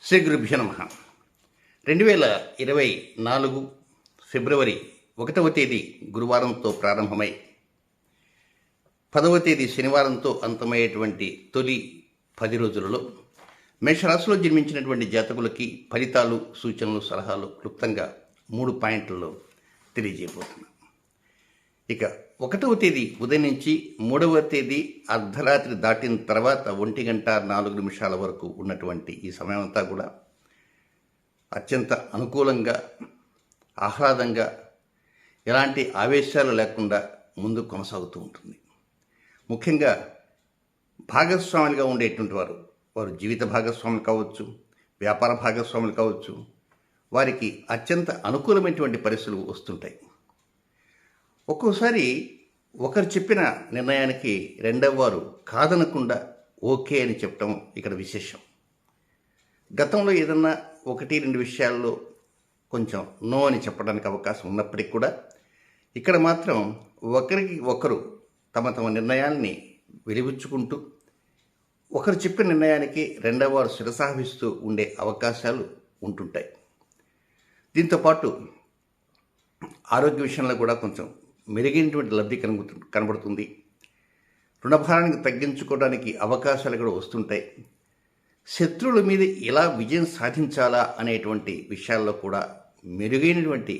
శ్రీ గురుభ్యో నమః. 2024 ఫిబ్రవరి 1వ తేదీ గురువారంతో ప్రారంభమై 10వ తేదీ శనివారంతో అంతమయ్యేటువంటి తొలి 10 రోజులలో మేషరాశిలో జన్మించినటువంటి జాతకులకి ఫలితాలు, సూచనలు, సలహాలు క్లుప్తంగా 3 పాయింట్లలో తెలియజేయబోతున్నాను. ఇక 1వ తేదీ ఉదయం నుంచి 3వ తేదీ అర్ధరాత్రి దాటిన తర్వాత 1:04 వరకు ఉన్నటువంటి ఈ సమయం అంతా కూడా అత్యంత అనుకూలంగా, ఆహ్లాదంగా, ఎలాంటి ఆవేశాలు లేకుండా ముందు కొనసాగుతూ ఉంటుంది. ముఖ్యంగా భాగస్వాములుగా ఉండేటువంటి వారు జీవిత భాగస్వాములు కావచ్చు, వ్యాపార భాగస్వాములు కావచ్చు, వారికి అత్యంత అనుకూలమైనటువంటి పరిస్థితులు వస్తుంటాయి. ఒక్కోసారి ఒకరు చెప్పిన నిర్ణయానికి రెండవ వారు కాదనకుండా ఓకే అని చెప్పడం ఇక్కడ విశేషం. గతంలో ఏదన్నా 1-2 విషయాల్లో కొంచెం నో అని చెప్పడానికి అవకాశం ఉన్నప్పటికీ కూడా ఇక్కడ మాత్రం ఒకరికి ఒకరు తమ నిర్ణయాల్ని వెలిబుచ్చుకుంటూ ఒకరు చెప్పిన నిర్ణయానికి రెండవ వారు శిరసాహిస్తూ ఉండే అవకాశాలు ఉంటుంటాయి. దీంతోపాటు ఆరోగ్య విషయంలో కూడా కొంచెం మెరుగైనటువంటి లబ్ధి కనబడుతుంది. రుణభారానికి తగ్గించుకోవడానికి అవకాశాలు కూడా వస్తుంటాయి. శత్రువుల మీద ఎలా విజయం సాధించాలా అనేటువంటి విషయాల్లో కూడా మెరుగైనటువంటి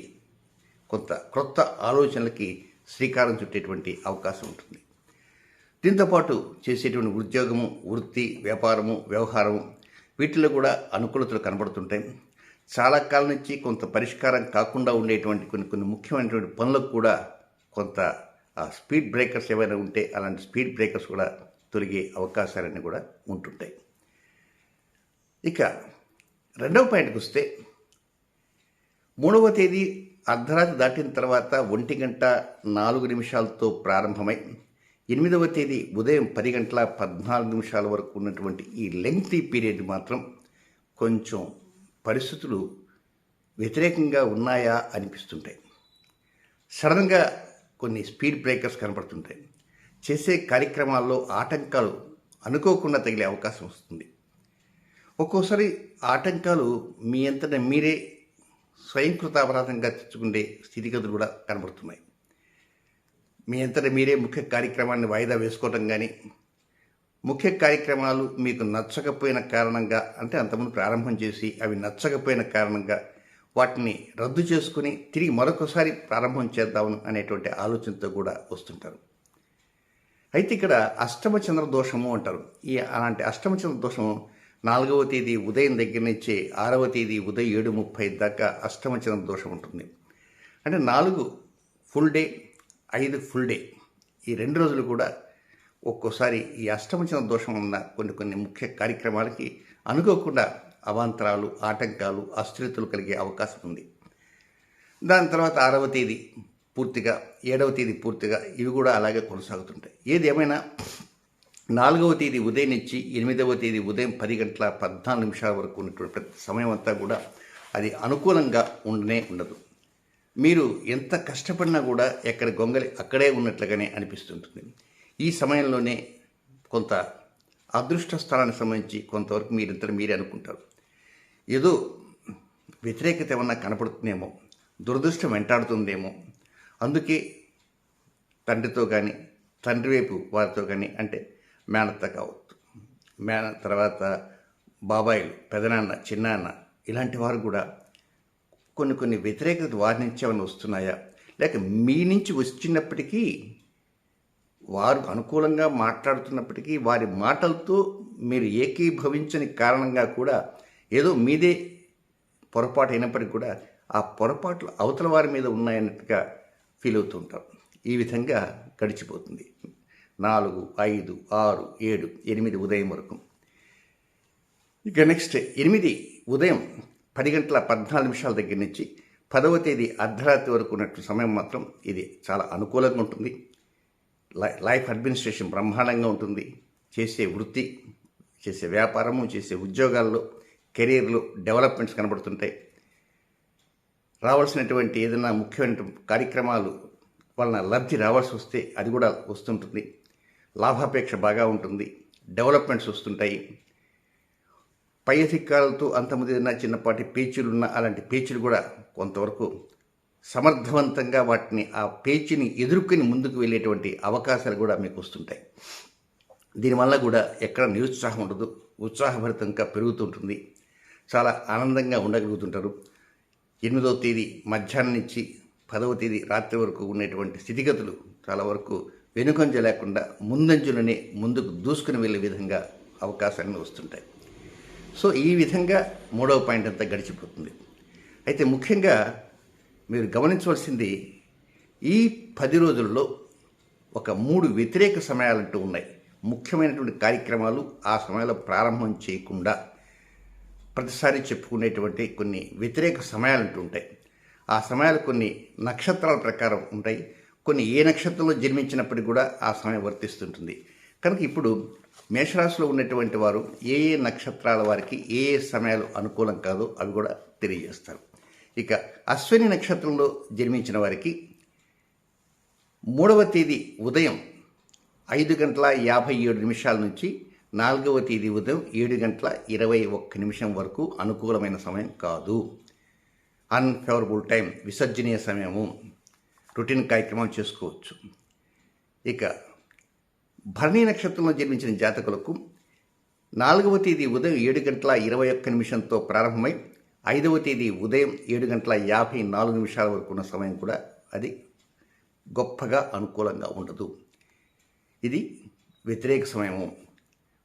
క్రొత్త ఆలోచనలకి శ్రీకారం చుట్టేటువంటి అవకాశం ఉంటుంది. దీంతోపాటు చేసేటువంటి ఉద్యోగము, వృత్తి, వ్యాపారము, వ్యవహారము వీటిలో కూడా అనుకూలతలు కనబడుతుంటాయి. చాలా కాలం నుంచి కొంత పరిష్కారం కాకుండా ఉండేటువంటి కొన్ని ముఖ్యమైనటువంటి పనులకు కూడా కొంత స్పీడ్ బ్రేకర్స్ ఏమైనా ఉంటే అలాంటి స్పీడ్ బ్రేకర్స్ కూడా తొలగే అవకాశాలన్నీ కూడా ఉంటుంటాయి. ఇక 2వ పాయింట్కి వస్తే 3వ తేదీ అర్ధరాత్రి దాటిన తర్వాత 1:04 ప్రారంభమై 8వ తేదీ ఉదయం 10:14 వరకు ఉన్నటువంటి ఈ లెంగ్తీ పీరియడ్ మాత్రం కొంచెం పరిస్థితులు వ్యతిరేకంగా ఉన్నాయా అనిపిస్తుంటాయి. సడన్గా కొన్ని స్పీడ్ బ్రేకర్స్ కనపడుతుంటాయి. చేసే కార్యక్రమాల్లో ఆటంకాలు అనుకోకుండా తగిలే అవకాశం వస్తుంది. ఒక్కోసారి ఆటంకాలు మీ అంతటా మీరే స్వయంకృత అపరాధంగా తెచ్చుకునే స్థితిగతులు కూడా కనబడుతున్నాయి. మీ అంతటా మీరే ముఖ్య కార్యక్రమాన్ని వాయిదా వేసుకోవడం కానీ, ముఖ్య కార్యక్రమాలు మీకు నచ్చకపోయిన కారణంగా, అంటే అంతకుముందు ప్రారంభం చేసి అవి నచ్చకపోయిన కారణంగా వాటిని రద్దు చేసుకుని తిరిగి మరొకసారి ప్రారంభం చేద్దాము అనేటువంటి ఆలోచనతో కూడా వస్తుంటారు. అయితే ఇక్కడ అష్టమ చంద్ర దోషము అంటారు. అలాంటి అష్టమ చంద్ర దోషము 4వ తేదీ ఉదయం దగ్గర నుంచి 6వ తేదీ ఉదయం 7:30 దాకా అష్టమ చంద్ర దోషం ఉంటుంది. అంటే 4 ఫుల్ డే, 5 ఫుల్ డే, ఈ 2 రోజులు కూడా ఒక్కోసారి ఈ అష్టమ చంద్ర దోషం ఉన్న కొన్ని ముఖ్య కార్యక్రమాలకి అనుకోకుండా అవాంతరాలు, ఆటంకాలు, అస్థిరతలు కలిగే అవకాశం ఉంది. దాని తర్వాత 6వ తేదీ పూర్తిగా, 7వ తేదీ పూర్తిగా ఇవి కూడా అలాగే కొనసాగుతుంటాయి. ఏది ఏమైనా 4వ తేదీ ఉదయం నుంచి 8వ తేదీ ఉదయం 10:14 వరకు ఉన్నటువంటి ప్రతి సమయం అంతా కూడా అది అనుకూలంగా ఉండదు. మీరు ఎంత కష్టపడినా కూడా ఎక్కడ గొంగలి అక్కడే ఉన్నట్లుగానే అనిపిస్తుంటుంది. ఈ సమయంలోనే కొంత అదృష్ట స్థానానికి సంబంధించి కొంతవరకు మీరే అనుకుంటారు. ఏదో వ్యతిరేకత ఏమన్నా కనపడుతుందేమో, దురదృష్టం వెంటాడుతుందేమో, అందుకే తండ్రితో కానీ, తండ్రి వైపు వారితో కానీ, అంటే మేనత్త కావచ్చు, తర్వాత బాబాయిలు, పెదనాన్న, చిన్నాన్న, ఇలాంటి వారు కూడా కొన్ని వ్యతిరేకత వారి నుంచి ఏమైనా వస్తున్నాయా, లేక మీ నుంచి వచ్చినప్పటికీ వారు అనుకూలంగా మాట్లాడుతున్నప్పటికీ వారి మాటలతో మీరు ఏకీభవించని కారణంగా కూడా ఏదో మీదే పొరపాటు అయినప్పటికీ కూడా ఆ పొరపాట్లు అవతల వారి మీద ఉన్నాయన్నట్టుగా ఫీల్ అవుతూ ఉంటారు. ఈ విధంగా గడిచిపోతుంది 4, 5, 6, 7, 8 ఉదయం వరకు. ఇక నెక్స్ట్ 8 ఉదయం 10:14 దగ్గర నుంచి 10వ తేదీ అర్ధరాత్రి వరకు ఉన్నట్టు సమయం మాత్రం ఇది చాలా అనుకూలంగా ఉంటుంది. లైఫ్ అడ్మినిస్ట్రేషన్ బ్రహ్మాండంగా ఉంటుంది. చేసే వృత్తి, చేసే వ్యాపారము, చేసే ఉద్యోగాల్లో, కెరీర్లో డెవలప్మెంట్స్ కనబడుతుంటాయి. రావాల్సినటువంటి ఏదైనా ముఖ్యమైన కార్యక్రమాలు వలన లబ్ధి రావాల్సి వస్తే అది కూడా వస్తుంటుంది. లాభాపేక్ష బాగా ఉంటుంది. డెవలప్మెంట్స్ వస్తుంటాయి. పై అధికారులతో అంతమంది ఏదైనా చిన్నపాటి పేచీలున్న అలాంటి పేచీలు కూడా కొంతవరకు సమర్థవంతంగా వాటిని ఆ పేచీని ఎదుర్కొని ముందుకు వెళ్ళేటువంటి అవకాశాలు కూడా మీకు వస్తుంటాయి. దీనివల్ల కూడా ఎక్కడ నిరుత్సాహం ఉండదు, ఉత్సాహభరితంగా పెరుగుతుంటుంది, చాలా ఆనందంగా ఉండగలుగుతుంటారు. 8వ తేదీ మధ్యాహ్నం నుంచి 10వ తేదీ రాత్రి వరకు ఉండేటువంటి స్థితిగతులు చాలా వరకు వెనుకంజ లేకుండా ముందంజులనే ముందుకు దూసుకుని వెళ్ళే విధంగా అవకాశాలు వస్తుంటాయి. సో ఈ విధంగా 3వ పాయింట్ అంతా గడిచిపోతుంది. అయితే ముఖ్యంగా మీరు గమనించవలసింది, ఈ 10 రోజుల్లో ఒక 3 వ్యతిరేక సమయాలంటూ ఉన్నాయి. ముఖ్యమైనటువంటి కార్యక్రమాలు ఆ సమయంలో ప్రారంభం చేయకుండా ప్రతిసారి చెప్పుకునేటువంటి కొన్ని వ్యతిరేక సమయాలంటూ ఉంటాయి. ఆ సమయాలు కొన్ని నక్షత్రాల ప్రకారం ఉంటాయి. కొన్ని ఏ నక్షత్రంలో జన్మించినప్పటికీ కూడా ఆ సమయం వర్తిస్తుంటుంది. కనుక ఇప్పుడు మేషరాశిలో ఉన్నటువంటి వారు ఏ ఏ నక్షత్రాల వారికి ఏ ఏ సమయాలు అనుకూలం కాదో అవి కూడా తెలియజేస్తారు. ఇక అశ్విని నక్షత్రంలో జన్మించిన వారికి 3వ తేదీ ఉదయం 5:57 నుంచి 4వ తేదీ ఉదయం 7:21 వరకు అనుకూలమైన సమయం కాదు. అన్ఫేవరబుల్ టైం, విసర్జనీయ సమయము. రొటీన్ కార్యక్రమాలు చేసుకోవచ్చు. ఇక భరణి నక్షత్రంలో జన్మించిన జాతకులకు 4వ తేదీ ఉదయం 7:21 ప్రారంభమై 5వ తేదీ ఉదయం 7:54 వరకు ఉన్న సమయం కూడా అది గొప్పగా అనుకూలంగా ఉండదు. ఇది వ్యతిరేక సమయము.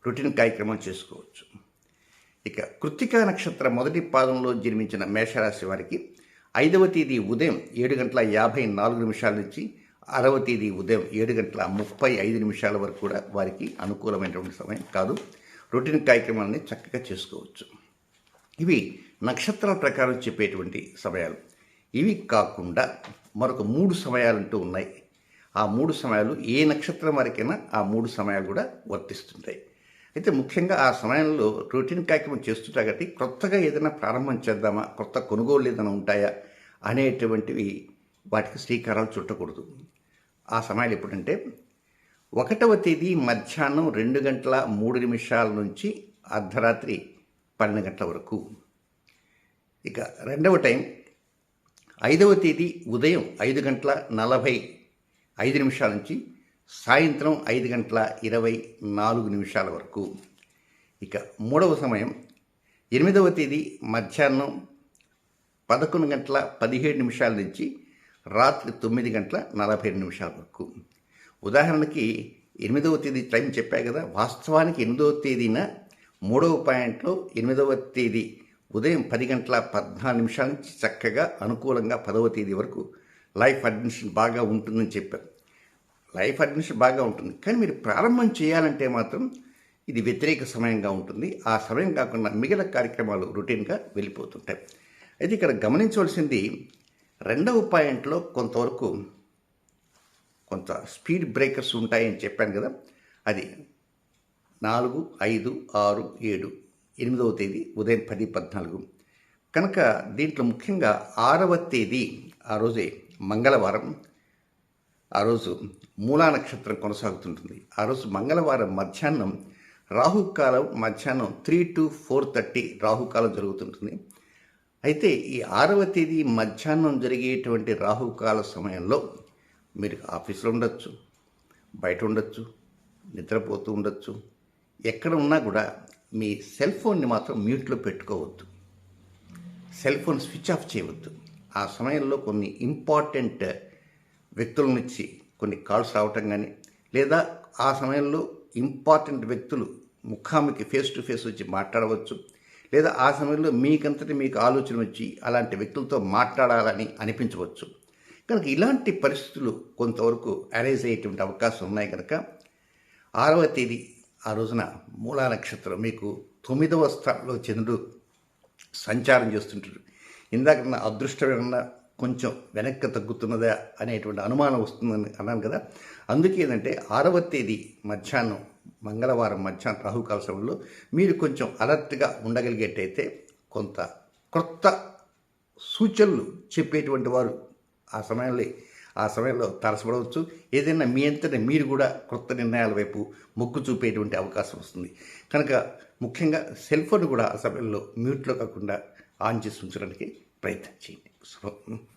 రొటీన్ కార్యక్రమం చేసుకోవచ్చు. ఇక కృత్తికా నక్షత్ర మొదటి పాదంలో జన్మించిన మేషరాశి వారికి 5వ తేదీ ఉదయం 7:54 నుంచి 6వ తేదీ ఉదయం 7:35 వరకు కూడా వారికి అనుకూలమైనటువంటి సమయం కాదు. రొటీన్ కార్యక్రమాలని చక్కగా చేసుకోవచ్చు. ఇవి నక్షత్రాల ప్రకారం చెప్పేటువంటి సమయాలు. ఇవి కాకుండా మరొక 3 సమయాలంటూ ఉన్నాయి. ఆ 3 సమయాలు ఏ నక్షత్రం వారికైనా ఆ 3 సమయాలు కూడా వర్తిస్తుంటాయి. అయితే ముఖ్యంగా ఆ సమయంలో రొటీన్ కార్యక్రమం చేస్తుంటారు కాబట్టి కొత్తగా ఏదైనా ప్రారంభం చేద్దామా, కొత్త కొనుగోలు ఏదైనా ఉంటాయా అనేటువంటివి వాటికి శ్రీకారాలు చుట్టకూడదు. ఆ సమయాలు ఎప్పుడంటే 1వ తేదీ మధ్యాహ్నం 2:03 నుంచి అర్ధరాత్రి 12 గంటల వరకు. ఇక 2వ టైం 5వ తేదీ ఉదయం 5:45 నుంచి సాయంత్రం 5:24 వరకు. ఇక 3వ సమయం 8వ తేదీ మధ్యాహ్నం 11:17 నుంచి రాత్రి 9:42 వరకు. ఉదాహరణకి 8వ తేదీ టైం చెప్పా కదా, వాస్తవానికి 8వ తేదీన 3వ పాయింట్లో 8వ తేదీ ఉదయం 10:14 నుంచి చక్కగా అనుకూలంగా 10వ తేదీ వరకు లైఫ్ అడ్మిషన్ బాగా ఉంటుందని చెప్పారు. లైఫ్ అడ్మిషన్ బాగా ఉంటుంది, కానీ మీరు ప్రారంభం చేయాలంటే మాత్రం ఇది వ్యతిరేక సమయంగా ఉంటుంది. ఆ సమయం కాకుండా మిగిలిన కార్యక్రమాలు రొటీన్గా వెళ్ళిపోతుంటాయి. అయితే ఇక్కడ గమనించవలసింది, 2వ పాయింట్లో కొంతవరకు కొంత స్పీడ్ బ్రేకర్స్ ఉంటాయని చెప్పాను కదా, అది 4, 5, 6, 7, 8వ తేదీ ఉదయం 10:14. కనుక దీంట్లో ముఖ్యంగా 6వ తేదీ ఆ రోజే మంగళవారం. ఆ రోజు మూలా నక్షత్రం కొనసాగుతుంటుంది. ఆ రోజు మంగళవారం మధ్యాహ్నం రాహుకాలం మధ్యాహ్నం 3 to 4:30 రాహుకాలం జరుగుతుంటుంది. అయితే ఈ 6వ తేదీ మధ్యాహ్నం జరిగేటువంటి రాహుకాల సమయంలో మీరు ఆఫీస్లో ఉండొచ్చు, బయట ఉండొచ్చు, నిద్రపోతూ ఉండొచ్చు, ఎక్కడ ఉన్నా కూడా మీ సెల్ ఫోన్ని మాత్రం మ్యూట్లో పెట్టుకోవద్దు. సెల్ ఫోన్ స్విచ్ ఆఫ్ చేయవద్దు. ఆ సమయంలో కొన్ని ఇంపార్టెంట్ వ్యక్తుల నుంచి కొన్ని కాల్స్ రావటం కానీ, లేదా ఆ సమయంలో ఇంపార్టెంట్ వ్యక్తులు ముఖాముఖి ఫేస్ టు ఫేస్ వచ్చి మాట్లాడవచ్చు, లేదా ఆ సమయంలో మీకంతటి మీకు ఆలోచన వచ్చి అలాంటి వ్యక్తులతో మాట్లాడాలని అనిపించవచ్చు. కనుక ఇలాంటి పరిస్థితులు కొంతవరకు అరైజ్ అయ్యేటువంటి అవకాశం ఉన్నాయి. కనుక 6వ తేదీ ఆ రోజున మూలా నక్షత్రం మీకు 9వ స్థానంలో చంద్రుడు సంచారం చేస్తుంటాడు. ఇందాక నా అదృష్టం ఏమన్నా కొంచెం వెనక్కి తగ్గుతున్నదా అనేటువంటి అనుమానం వస్తుందని అన్నాను కదా. అందుకే ఏంటంటే 6వ తేదీ మధ్యాహ్నం మంగళవారం మధ్యాహ్నం రాహుకాల సమయంలో మీరు కొంచెం అలర్ట్గా ఉండగలిగేటైతే కొంత కొత్త సూచనలు చెప్పేటువంటి వారు ఆ సమయంలో తారసపడవచ్చు. ఏదైనా మీ అంతటా మీరు కూడా కొత్త నిర్ణయాల వైపు మొగ్గు చూపేటువంటి అవకాశం వస్తుంది. కనుక ముఖ్యంగా సెల్ ఫోన్ కూడా ఆ సమయంలో మ్యూట్లో కాకుండా ఆన్ చేసి ఉంచడానికి ప్రయత్నం చేయండి. శుభం.